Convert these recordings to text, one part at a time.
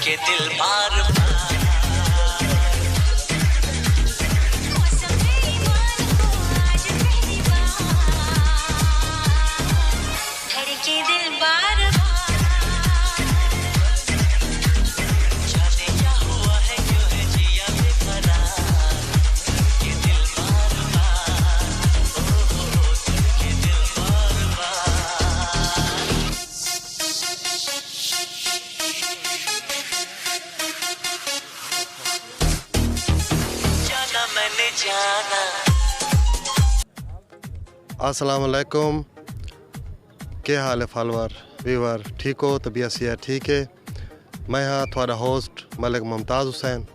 धड़के दिल बार अस्सलाम वालेकुम, क्या हाल है फॉलोअर व्यूअर, ठीक हो? तबीयत सेहत ठीक है? मैं हाँ थोड़ा होस्ट मलिक मुमताज़ हुसैन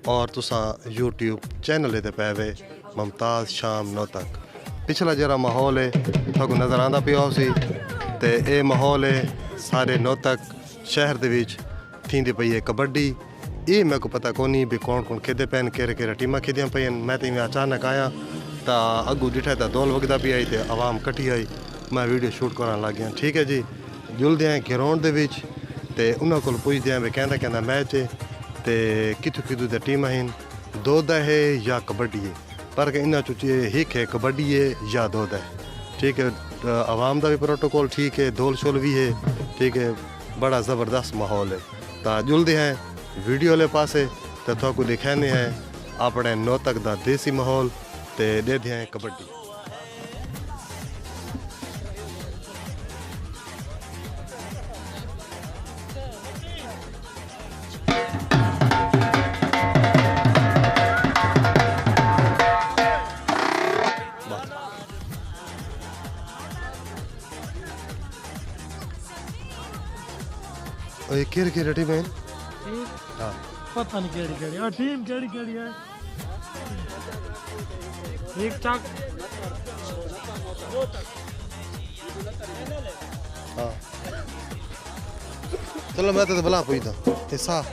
और तुसा यूट्यूब चैनल ते पै वे मुमताज़शाम नोतक। पिछला जरा माहौल है थोड़ा नज़र आंदा पिया सी ते ये माहौल है सारे नोतक शहर दे विच थींदी पई है कबड्डी। ये मेरे को पता कोनी भी कौन कौन खेदे पैन केरे टीमां खेदियां पैन। मैं तो इवें अचानक आया तो अगू डिठा तो दौल वगदा पी आई तो आवाम कट्ठी आई, मैं वीडियो शूट करन लग गया। ठीक है जी, जुलदे हैं ग्राउंड दे विच ते उन्हां कोल पुछदे हैं भी कहंदा मैच है ते कित्थों कित्थों दी टीमां हैं, दोदा है या कबड्डी है, पर इन्हां चो हिक है कबड्डी है या दोदा है। ठीक है, आवाम का भी प्रोटोकॉल ठीक है, दौल शोल भी है, ठीक है, बड़ा ज़बरदस्त माहौल है। तो जुलदे हैं वीडियो वाले पासे तो थोड़ा दिखाने हैं अपने नोतक का देसी माहौल ते दे हैं कबड्डी। केड़ी टीम है? हाँ पता नहीं केड़ी टीम केड़ी है। ठीक ठाक। हाँ चलो मैं तो बुला पूछता हिस्सा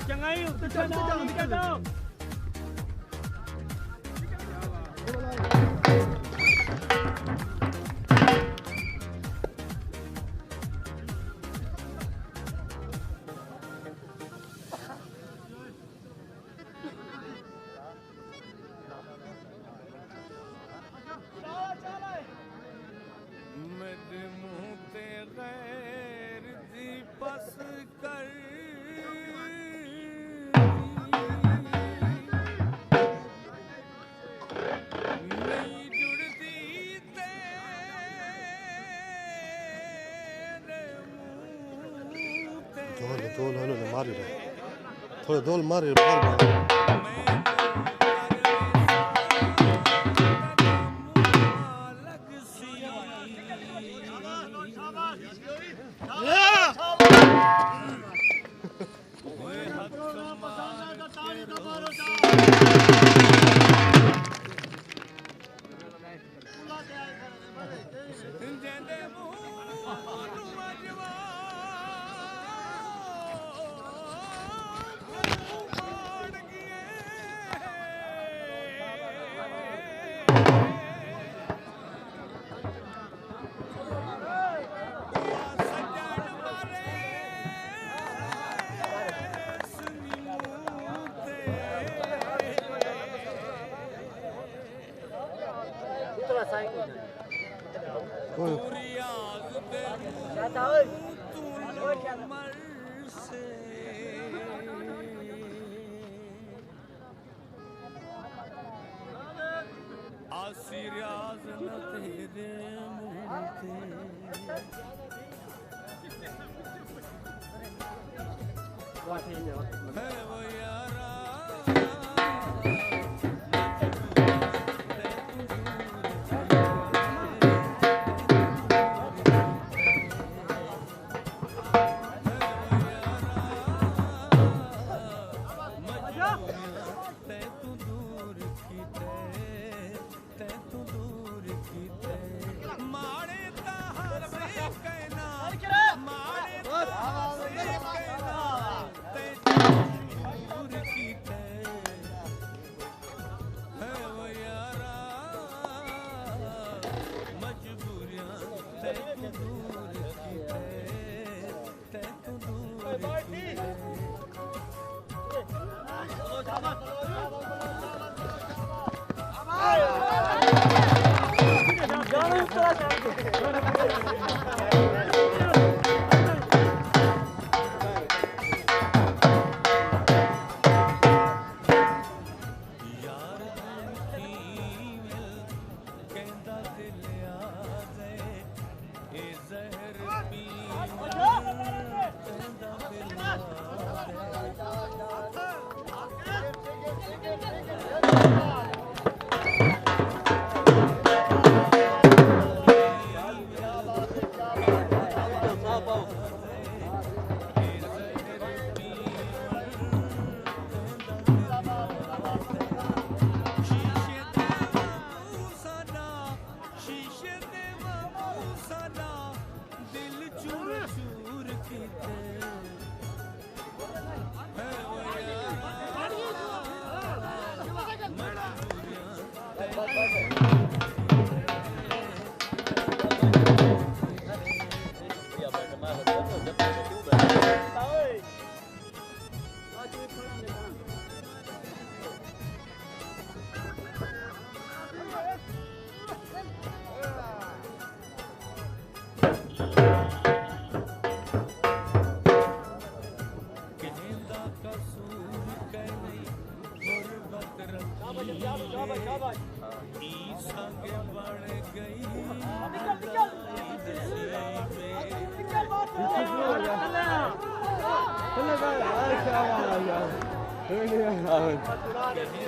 चंगाई उत्ते जाओ थोड़े दोल मारे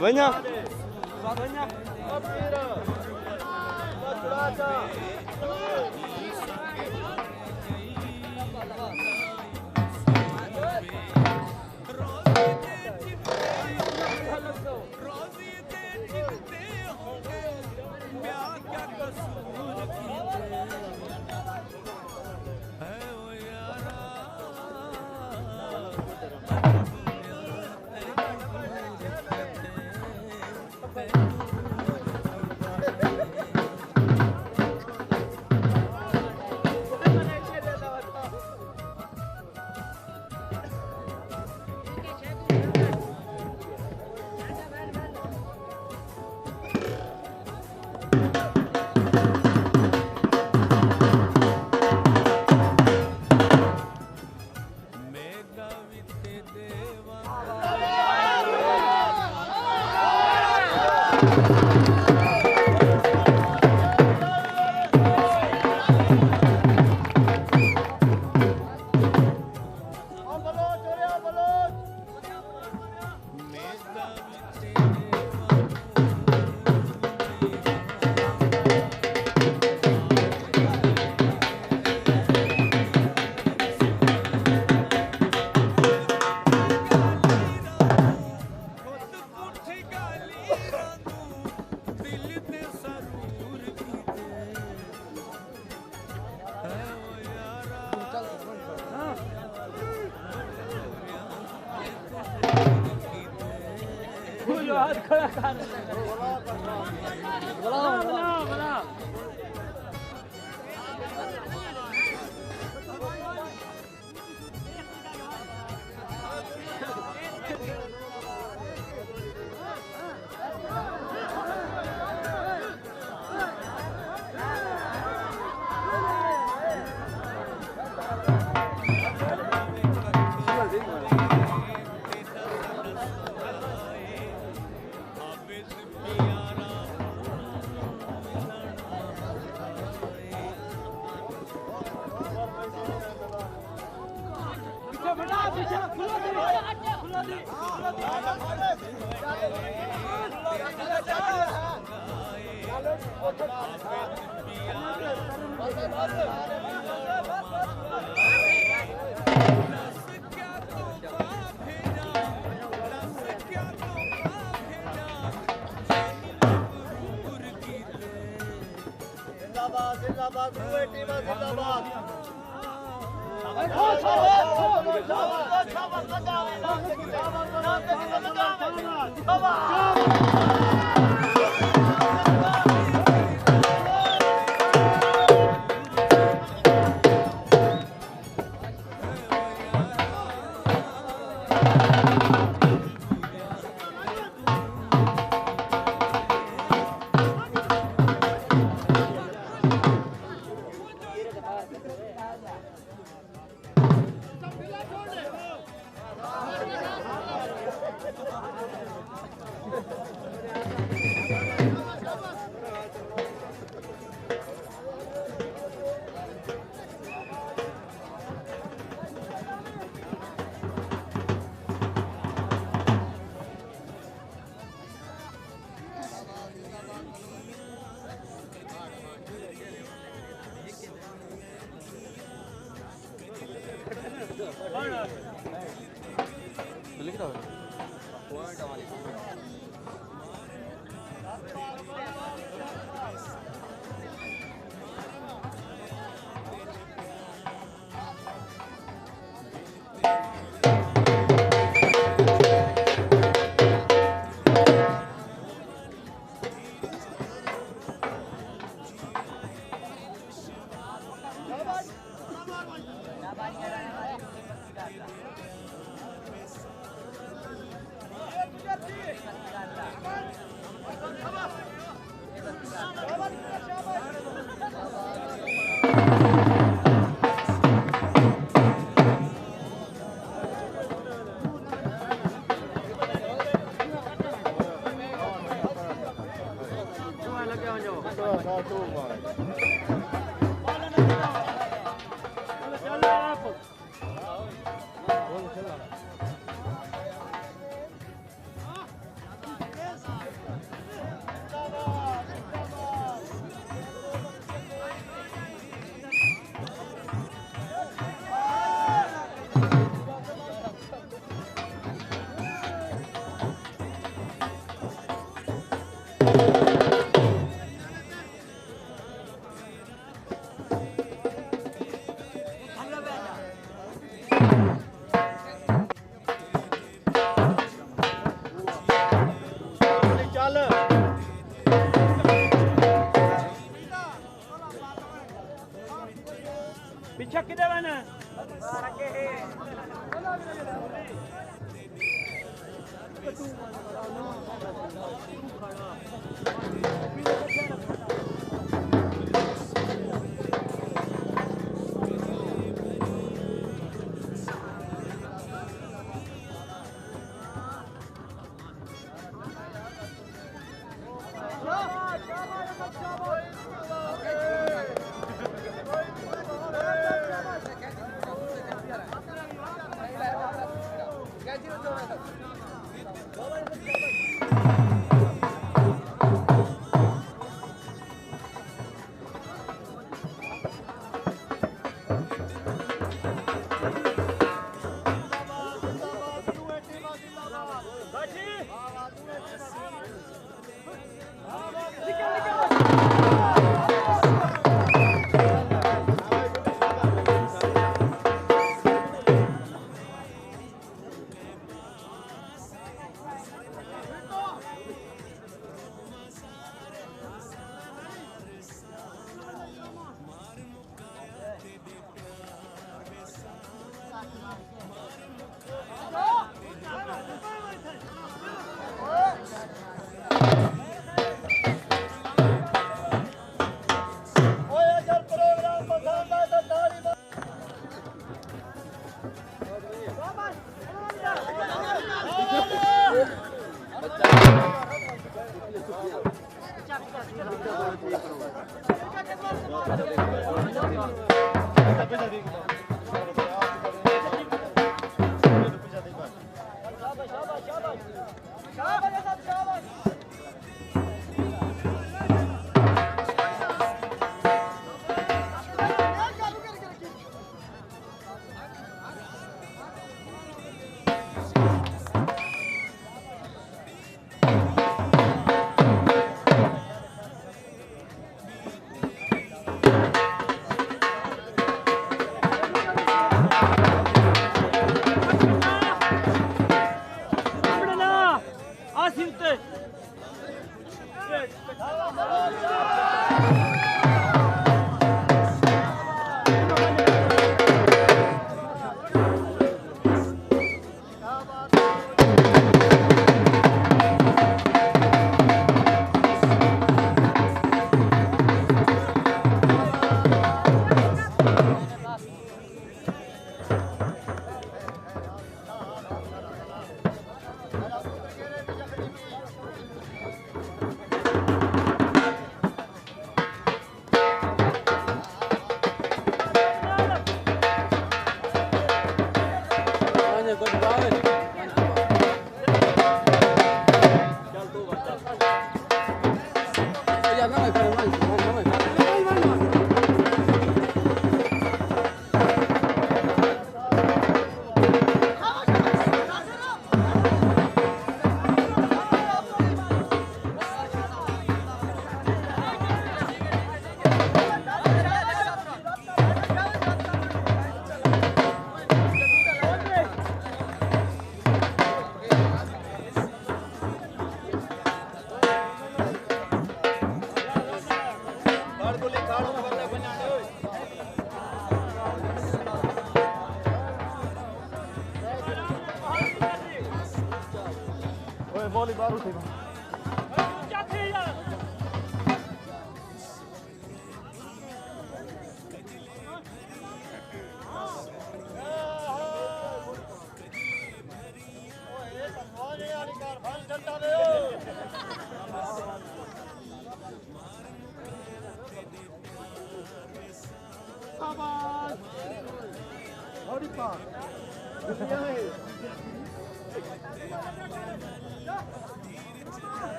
Banyak.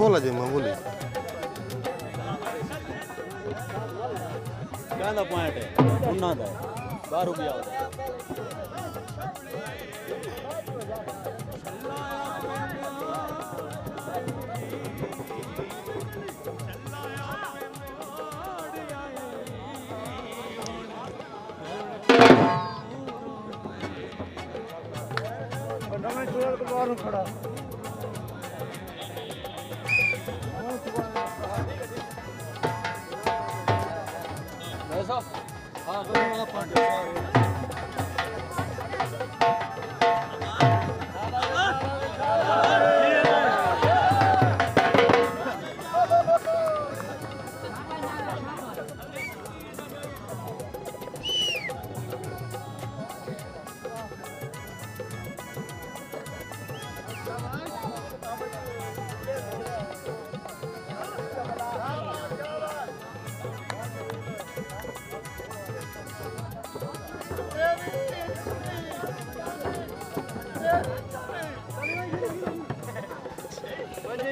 थोड़ा जी मामूली क्या पॉइंट है उन्ना दा 12 रुपया खड़ा ऐसा हाँ वाला पॉइंट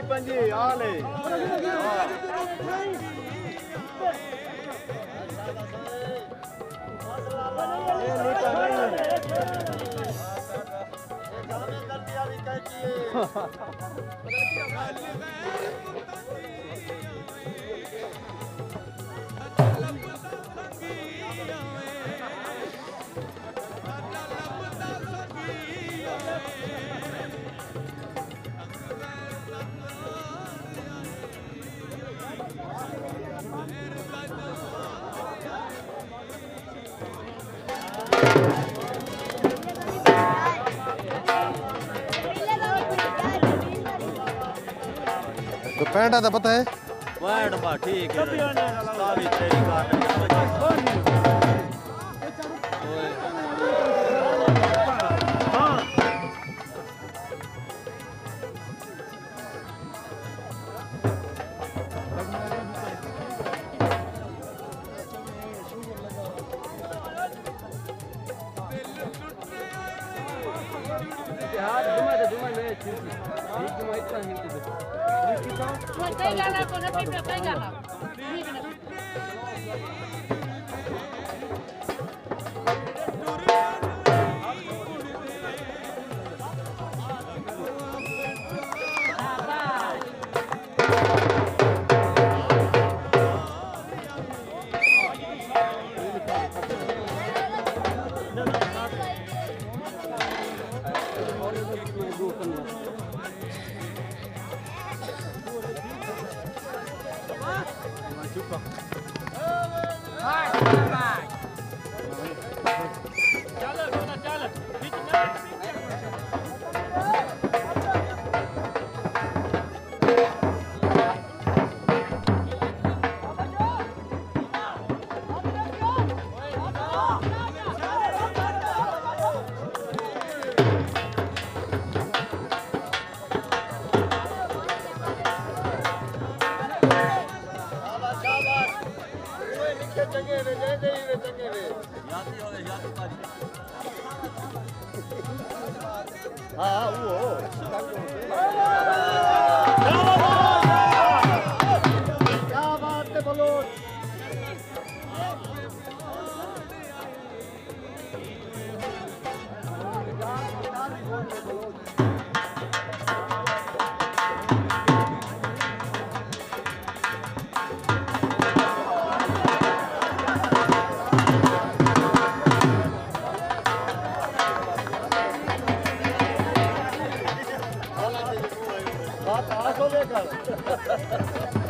पंजी आले तो पैंट आता पता है पॉइंट बा ठीक है सावी तेरी काट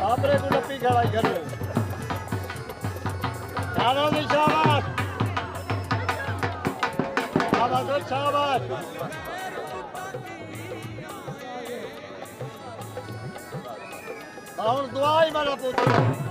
आपने को लपी खड़ा घर में शाबाश शाबाश शाबाश और दुआ ही मारा पुत्र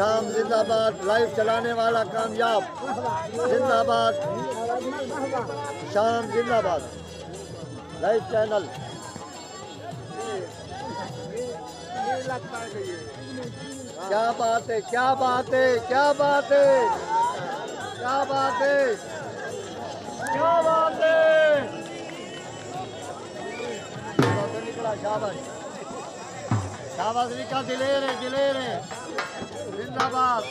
शाम जिंदाबाद लाइव चलाने वाला कामयाब जिंदाबाद शाम जिंदाबाद लाइव चैनल क्या बात है क्या बात है क्या बात है क्या बात है क्या बात है निकला शाबाश शाबाश निकला दिलेरे जिंदाबाद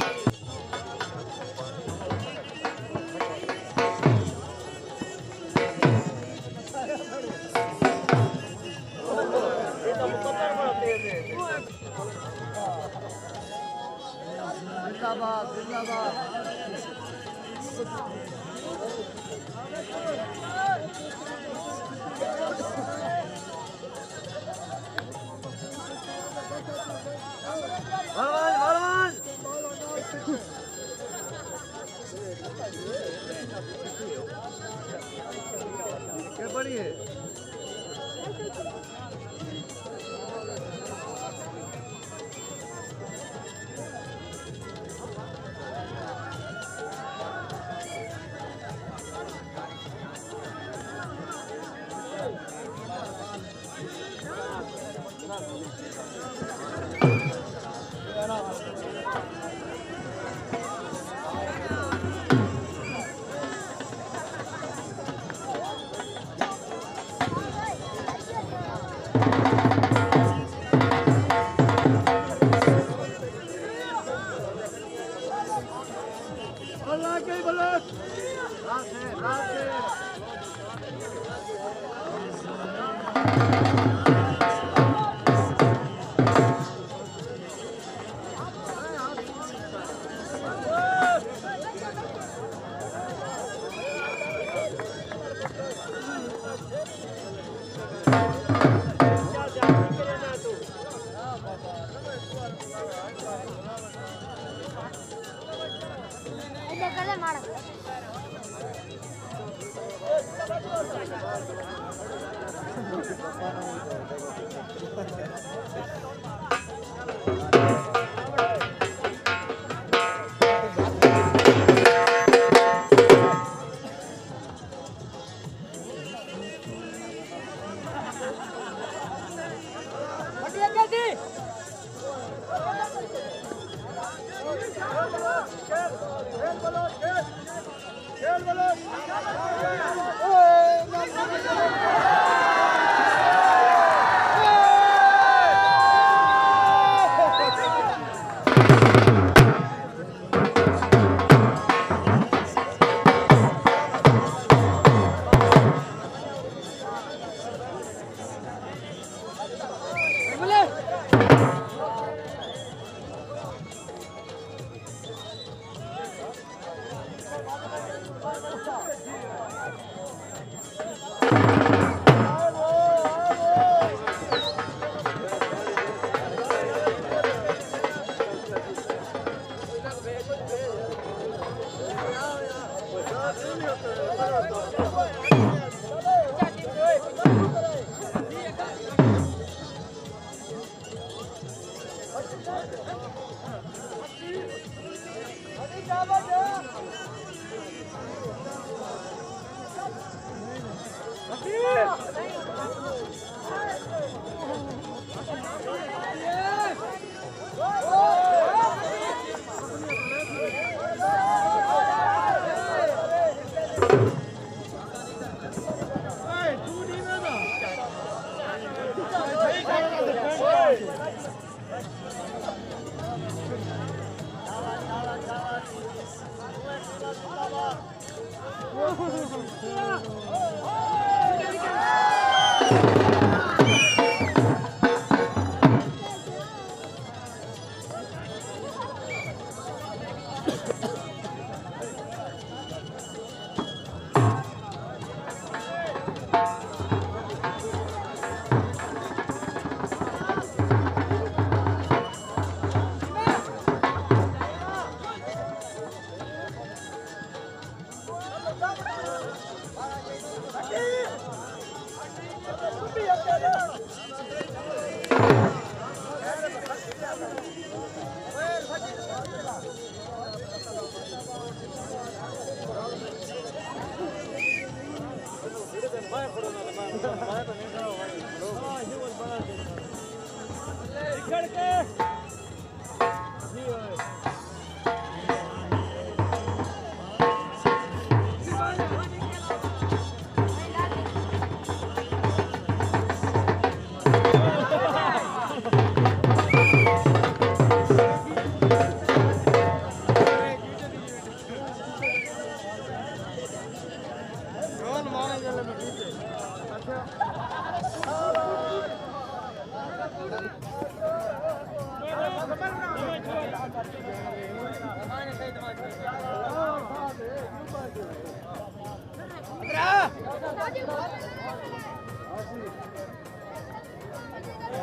जिंदाबाद जिंदाबाद क्या बड़ी है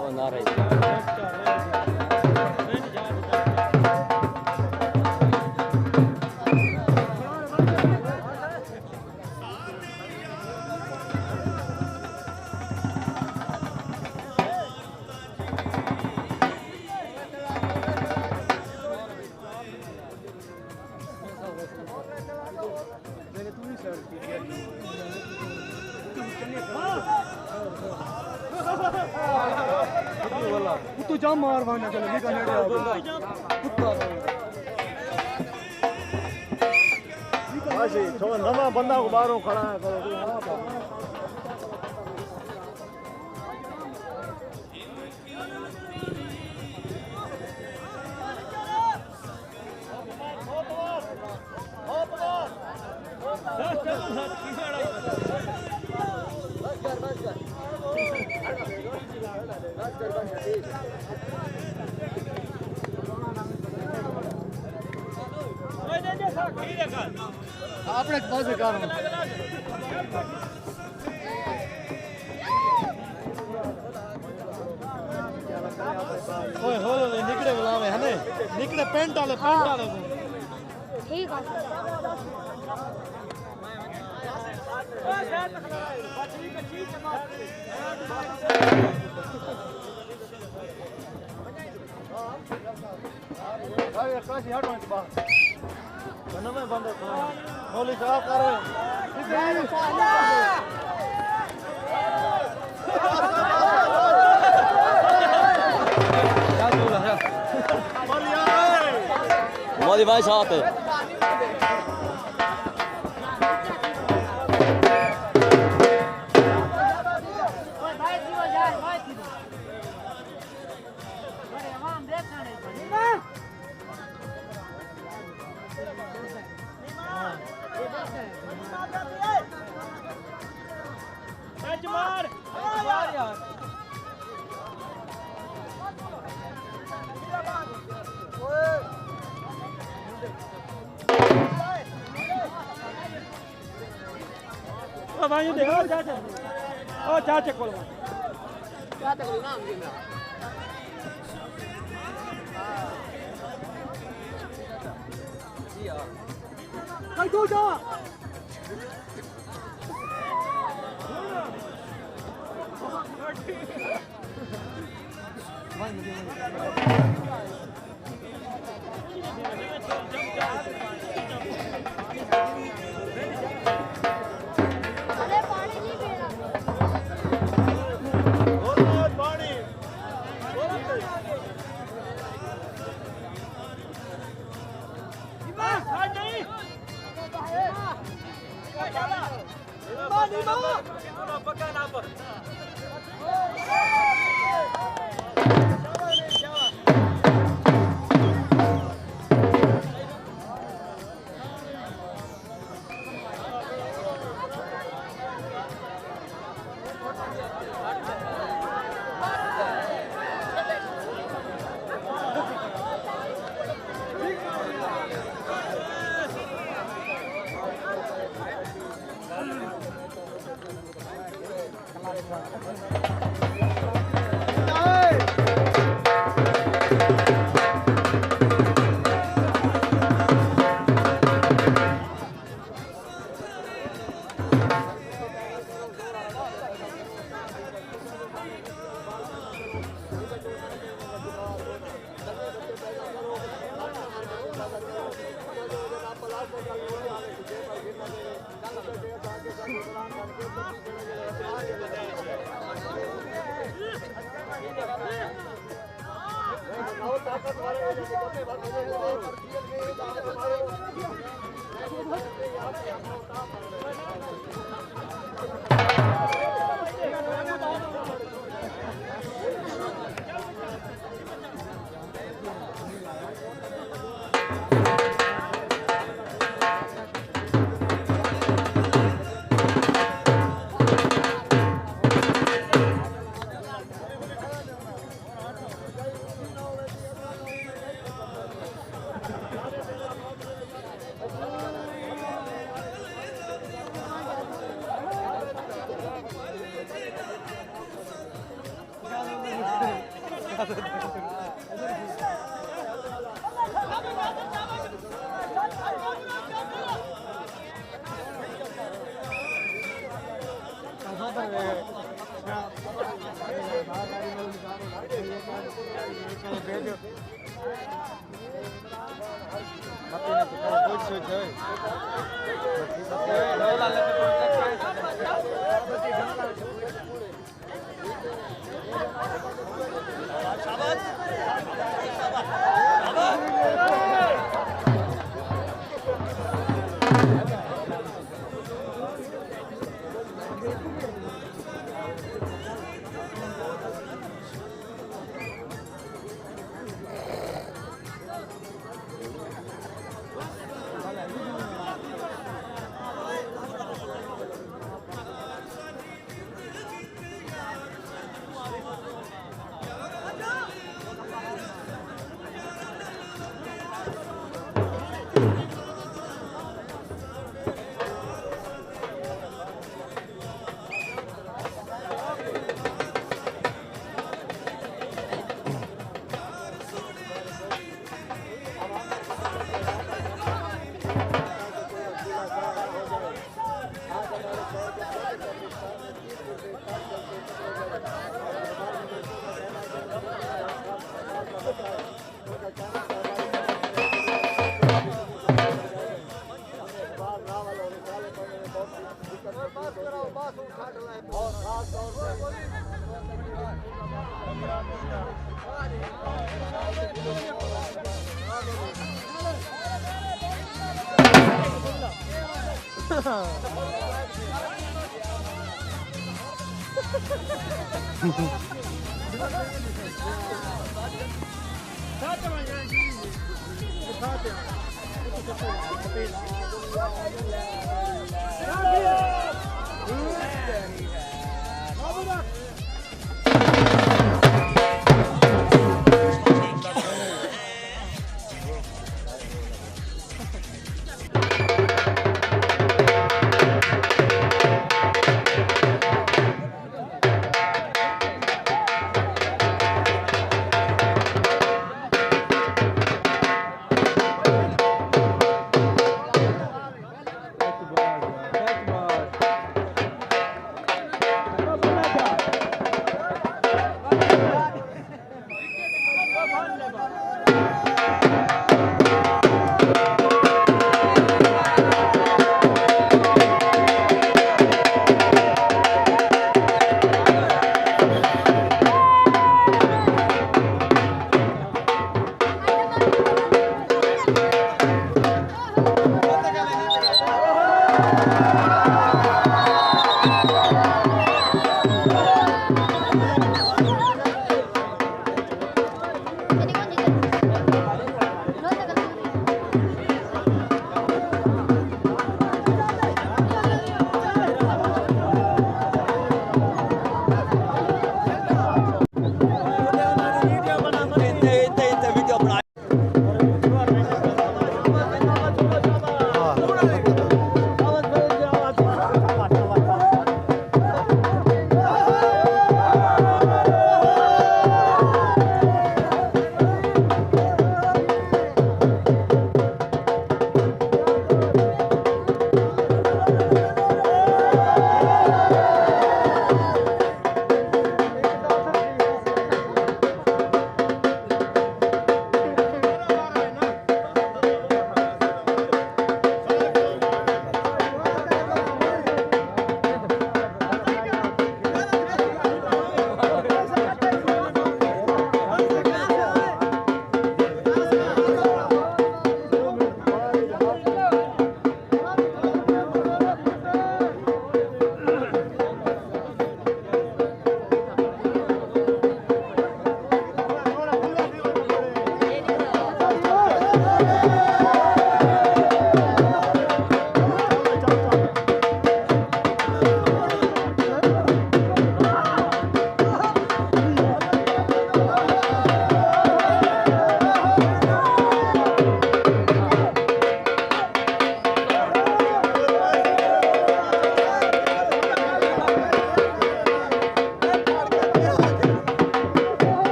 Oh, narai. तू जा मार वाना चल निकल नेड़े आ कुत्ता हाजी तो नवा बंदा को बाहरों खड़ा है करो तू हां बा आपने पास कर ओए हो निकले बुलावे है निकले पेंट वाले ठीक है भाई काशी हटो इस बात बना में बंद होली साफ कर मोदी भाई साथ है भाई देखो चाचा ओ चाचा कोल चाचा कोल नाम देना कई तू जा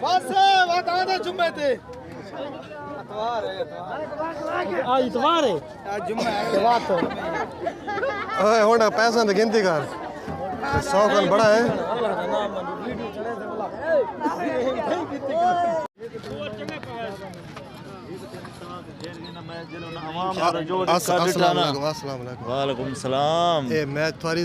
बस बता दे जुम्मे ते आज इतवार है आज जुम्मा है बात तो ओए होना पैसा तो गिनती कर 100 कल बड़ा है अस्सलाम वालेकुम। वालेकुम सलाम। ए मैं तुम्हारी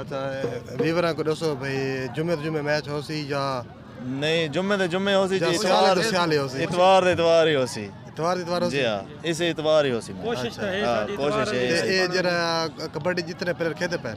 अच्छा वीवरा को दसो भाई जुम्मे मैच हो सी या नहीं जुम्मे तो जुम्मे हो सी जी, सियाले तो सियाले हो सी इतवार ही हो सी इतवार हो जी सी हाँ, इसे इतवार ही हो सी। कोशिश तो है हाँ, साडी कोशिश है ए जरा कबड्डी जितने प्लेयर खेलते पैन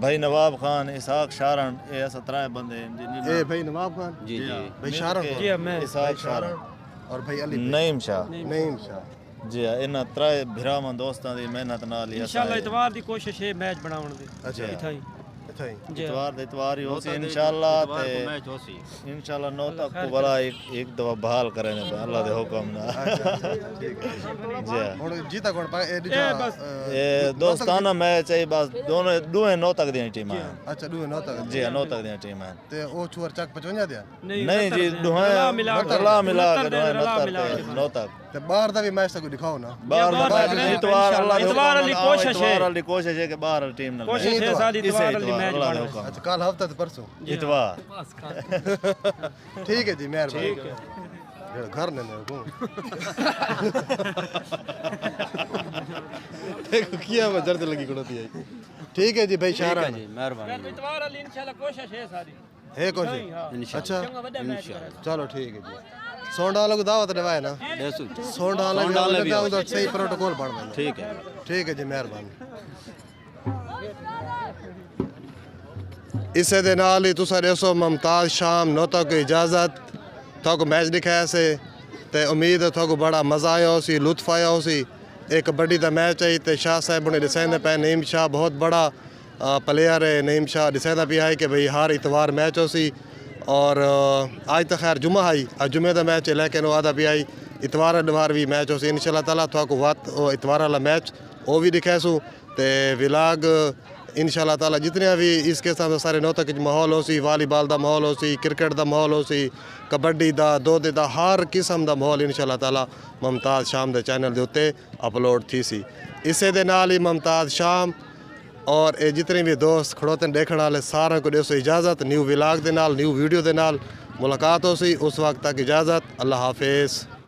भाई नवाब खान इसहाक शारण ये 17 बंदे हैं ए भाई नवाब खान जी जी भाई शारण जी हाँ, मैं इसहाक शारण और भाई अली नईम शाह नईम शाह जी हाँ, इन 3 भरावां दोस्तां दी मेहनत नाल ही इंशाल्लाह इतवार दी कोशिश है मैच बनाउण दी अच्छा इथाई अच्छा ही जी इतवार ही हो सी इंशाल्लाह ते इंशाल्लाह नौतक को बड़ा एक दफा बहाल करेंगे अल्लाह दे हुक्म ना ठीक है जी हाँ। और जीता कौन पाए ए बस ये दोस्ताना मैच है बस दोनों नौतक दी टीम है अच्छा दू नौ तक जी हाँ, नौतक दी टीम है ते ओ चुवर चक 55 दिया नहीं जी रला मिला रला मिला के रला मिला नौतक ते बाहर दा भी मैच तक दिखाओ ना बाहर बाहर मैच मैच इतवार अल्लाह दे इतवार हुक्म वाली नाल, कोशिश है। इतवार वाली कोशिश है कि बाहर टीम ना कोशिश है साडी इतवार वाली मैच अल्लाह दे बनाउण हुक्म अच्छा कल हफ्ता ते परसों इतवार ठीक है जी मेहरबानी ठीक है घर ने को देखो किया मैं दर्द लगी कोड़ती है ठीक है जी भाई शारा मेहरबानी इतवार वाली इंशाल्लाह कोशिश है साडी है कुछ अच्छा चंगा वड्डा मैच करे चलो ठीक है जी सोंडालो को दावत देवाए ना सोंडालो भी तो सही प्रोटोकॉल बन बन ठीक है जी मेहरबानी इसे दे नाल ही तुसा रेसो मुमताज शाम नौतक को इजाजत थोको मैच दिखाया से ते उम्मीद है थोको बड़ा मजा आया हो सी लुत्फ आया हो सी एक कबड्डी का मैच है ते शाह साहब ने दिसाइंदे पे नईम शाह बहुत बड़ा प्लेयर है नईम शाह दिसाइंदा भी है कि भाई हर इतवार मैच हो सी और आज तो खैर जुम्मा आई आज जुम्मे का मैच है लेकिन वो आधा भी आई इतवार भी मैच हो सी इंशाल्लाह ताला थोको वक्त इतवार वाला मैच वो भी दिखासू ते व्लॉग इंशाल्लाह ताला जितने भी इस किस्म के सारे नौतक माहौल हो सी वालीबॉल का माहौल हो सी क्रिकेट का माहौल हो सी कबड्डी का दोदे का हर किस्म का माहौल इंशाल्लाह ताला मुमताज शाम के चैनल के उत्ते अपलोड थी सी इसे दे नाल ही मुमताज शाम और ये जितने भी दोस्त खड़ोते देखने वाले सारा को देसो इजाज़त न्यू व्लॉग के नाल न्यू वीडियो के नाल मुलाकात हो सी उस वक्त तक इजाज़त अल्लाह हाफिज़।